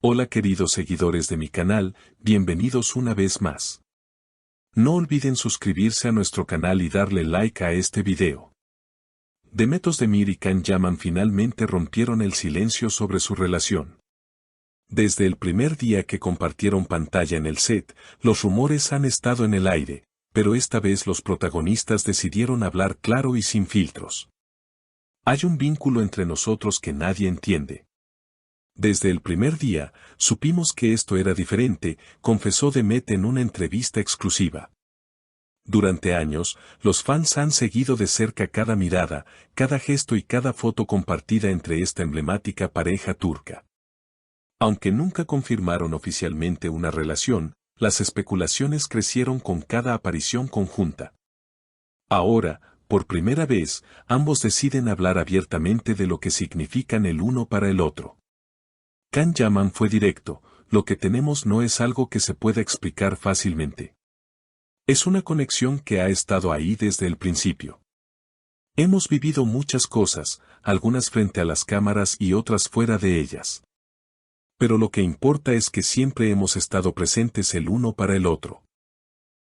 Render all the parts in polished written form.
Hola queridos seguidores de mi canal, bienvenidos una vez más. No olviden suscribirse a nuestro canal y darle like a este video. Demet Özdemir y Can Yaman finalmente rompieron el silencio sobre su relación. Desde el primer día que compartieron pantalla en el set, los rumores han estado en el aire, pero esta vez los protagonistas decidieron hablar claro y sin filtros. Hay un vínculo entre nosotros que nadie entiende. Desde el primer día, supimos que esto era diferente, confesó Demet en una entrevista exclusiva. Durante años, los fans han seguido de cerca cada mirada, cada gesto y cada foto compartida entre esta emblemática pareja turca. Aunque nunca confirmaron oficialmente una relación, las especulaciones crecieron con cada aparición conjunta. Ahora, por primera vez, ambos deciden hablar abiertamente de lo que significan el uno para el otro. Can Yaman fue directo: lo que tenemos no es algo que se pueda explicar fácilmente. Es una conexión que ha estado ahí desde el principio. Hemos vivido muchas cosas, algunas frente a las cámaras y otras fuera de ellas. Pero lo que importa es que siempre hemos estado presentes el uno para el otro.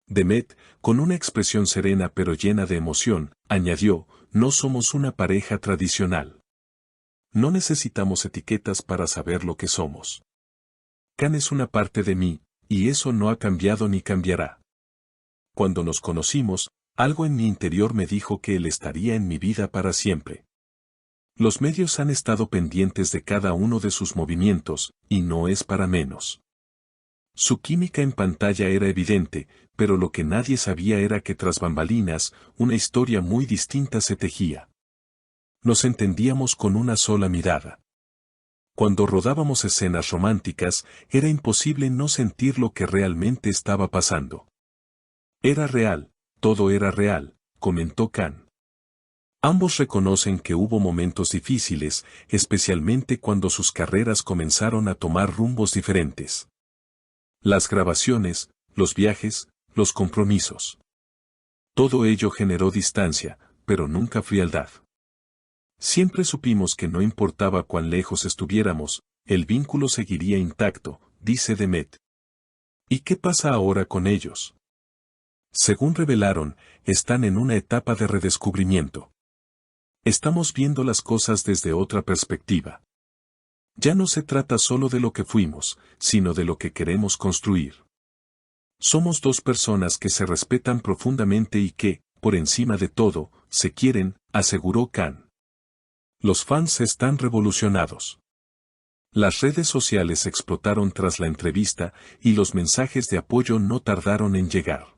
Demet, con una expresión serena pero llena de emoción, añadió: no somos una pareja tradicional. No necesitamos etiquetas para saber lo que somos. Can es una parte de mí, y eso no ha cambiado ni cambiará. Cuando nos conocimos, algo en mi interior me dijo que él estaría en mi vida para siempre. Los medios han estado pendientes de cada uno de sus movimientos, y no es para menos. Su química en pantalla era evidente, pero lo que nadie sabía era que tras bambalinas, una historia muy distinta se tejía. Nos entendíamos con una sola mirada. Cuando rodábamos escenas románticas, era imposible no sentir lo que realmente estaba pasando. Era real, todo era real, comentó Can. Ambos reconocen que hubo momentos difíciles, especialmente cuando sus carreras comenzaron a tomar rumbos diferentes. Las grabaciones, los viajes, los compromisos. Todo ello generó distancia, pero nunca frialdad. Siempre supimos que no importaba cuán lejos estuviéramos, el vínculo seguiría intacto, dice Demet. ¿Y qué pasa ahora con ellos? Según revelaron, están en una etapa de redescubrimiento. Estamos viendo las cosas desde otra perspectiva. Ya no se trata solo de lo que fuimos, sino de lo que queremos construir. Somos dos personas que se respetan profundamente y que, por encima de todo, se quieren, aseguró Can. Los fans están revolucionados. Las redes sociales explotaron tras la entrevista y los mensajes de apoyo no tardaron en llegar.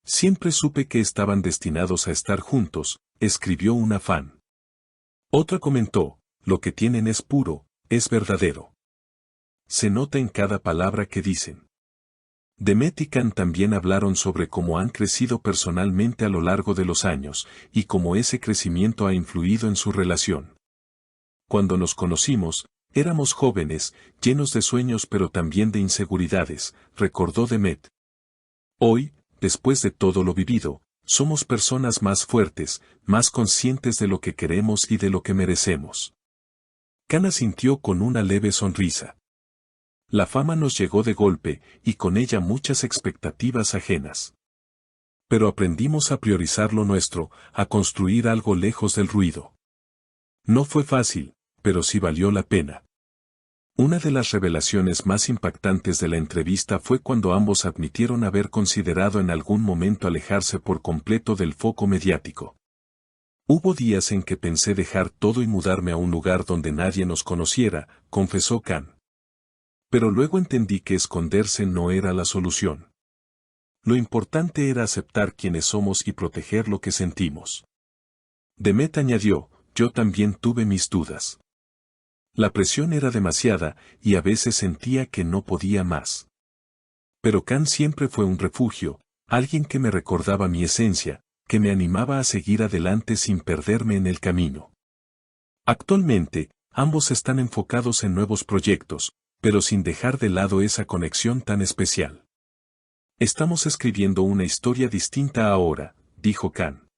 Siempre supe que estaban destinados a estar juntos, escribió una fan. Otra comentó: lo que tienen es puro, es verdadero. Se nota en cada palabra que dicen. Demet y Can también hablaron sobre cómo han crecido personalmente a lo largo de los años, y cómo ese crecimiento ha influido en su relación. Cuando nos conocimos, éramos jóvenes, llenos de sueños pero también de inseguridades, recordó Demet. Hoy, después de todo lo vivido, somos personas más fuertes, más conscientes de lo que queremos y de lo que merecemos. Can asintió con una leve sonrisa. La fama nos llegó de golpe, y con ella muchas expectativas ajenas. Pero aprendimos a priorizar lo nuestro, a construir algo lejos del ruido. No fue fácil, pero sí valió la pena. Una de las revelaciones más impactantes de la entrevista fue cuando ambos admitieron haber considerado en algún momento alejarse por completo del foco mediático. Hubo días en que pensé dejar todo y mudarme a un lugar donde nadie nos conociera, confesó Can. Pero luego entendí que esconderse no era la solución. Lo importante era aceptar quienes somos y proteger lo que sentimos. Demet añadió: yo también tuve mis dudas. La presión era demasiada, y a veces sentía que no podía más. Pero Can siempre fue un refugio, alguien que me recordaba mi esencia, que me animaba a seguir adelante sin perderme en el camino. Actualmente, ambos están enfocados en nuevos proyectos, pero sin dejar de lado esa conexión tan especial. Estamos escribiendo una historia distinta ahora, dijo Can.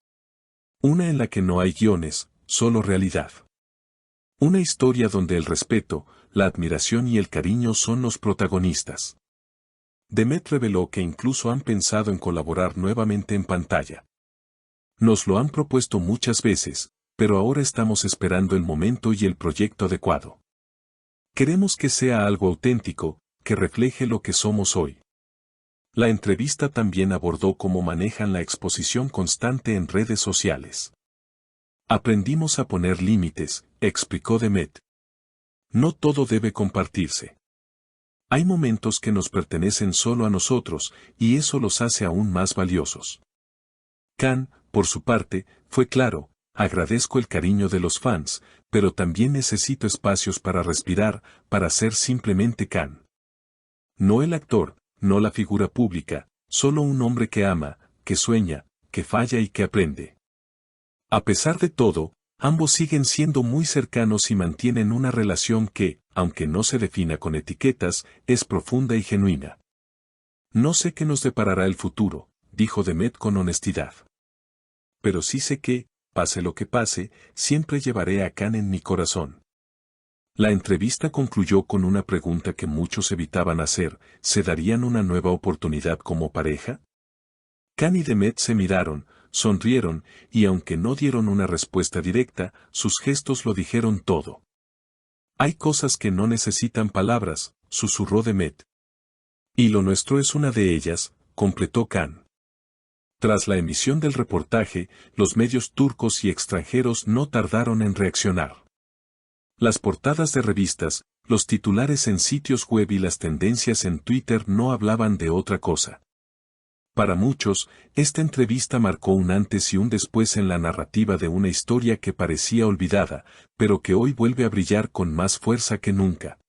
Una en la que no hay guiones, solo realidad. Una historia donde el respeto, la admiración y el cariño son los protagonistas. Demet reveló que incluso han pensado en colaborar nuevamente en pantalla. Nos lo han propuesto muchas veces, pero ahora estamos esperando el momento y el proyecto adecuado. Queremos que sea algo auténtico, que refleje lo que somos hoy. La entrevista también abordó cómo manejan la exposición constante en redes sociales. Aprendimos a poner límites, explicó Demet. No todo debe compartirse. Hay momentos que nos pertenecen solo a nosotros, y eso los hace aún más valiosos. Can, por su parte, fue claro: agradezco el cariño de los fans, pero también necesito espacios para respirar, para ser simplemente Can. No el actor, no la figura pública, solo un hombre que ama, que sueña, que falla y que aprende. A pesar de todo, ambos siguen siendo muy cercanos y mantienen una relación que, aunque no se defina con etiquetas, es profunda y genuina. No sé qué nos deparará el futuro, dijo Demet con honestidad. Pero sí sé que, pase lo que pase, siempre llevaré a Can en mi corazón. La entrevista concluyó con una pregunta que muchos evitaban hacer: ¿se darían una nueva oportunidad como pareja? Can y Demet se miraron, sonrieron, y aunque no dieron una respuesta directa, sus gestos lo dijeron todo. Hay cosas que no necesitan palabras, susurró Demet. Y lo nuestro es una de ellas, completó Can. Tras la emisión del reportaje, los medios turcos y extranjeros no tardaron en reaccionar. Las portadas de revistas, los titulares en sitios web y las tendencias en Twitter no hablaban de otra cosa. Para muchos, esta entrevista marcó un antes y un después en la narrativa de una historia que parecía olvidada, pero que hoy vuelve a brillar con más fuerza que nunca.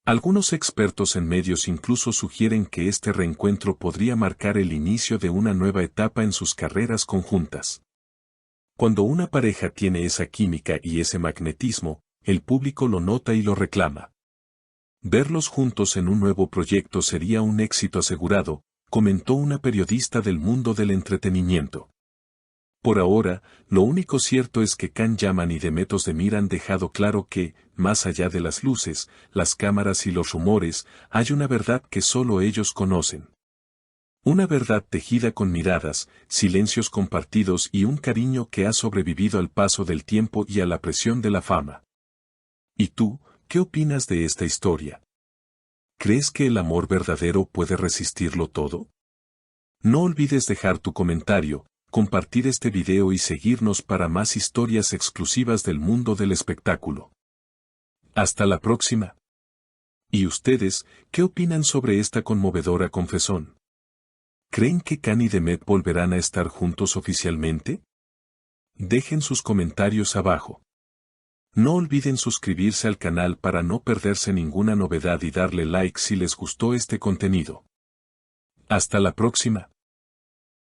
Algunos expertos en medios incluso sugieren que este reencuentro podría marcar el inicio de una nueva etapa en sus carreras conjuntas. Cuando una pareja tiene esa química y ese magnetismo, el público lo nota y lo reclama. Verlos juntos en un nuevo proyecto sería un éxito asegurado, comentó una periodista del mundo del entretenimiento. Por ahora, lo único cierto es que Can Yaman y Demet Özdemir han dejado claro que, más allá de las luces, las cámaras y los rumores, hay una verdad que solo ellos conocen. Una verdad tejida con miradas, silencios compartidos y un cariño que ha sobrevivido al paso del tiempo y a la presión de la fama. ¿Y tú, qué opinas de esta historia? ¿Crees que el amor verdadero puede resistirlo todo? No olvides dejar tu comentario, compartir este video y seguirnos para más historias exclusivas del mundo del espectáculo. Hasta la próxima. ¿Y ustedes, qué opinan sobre esta conmovedora confesión? ¿Creen que Can y Demet volverán a estar juntos oficialmente? Dejen sus comentarios abajo. No olviden suscribirse al canal para no perderse ninguna novedad y darle like si les gustó este contenido. Hasta la próxima.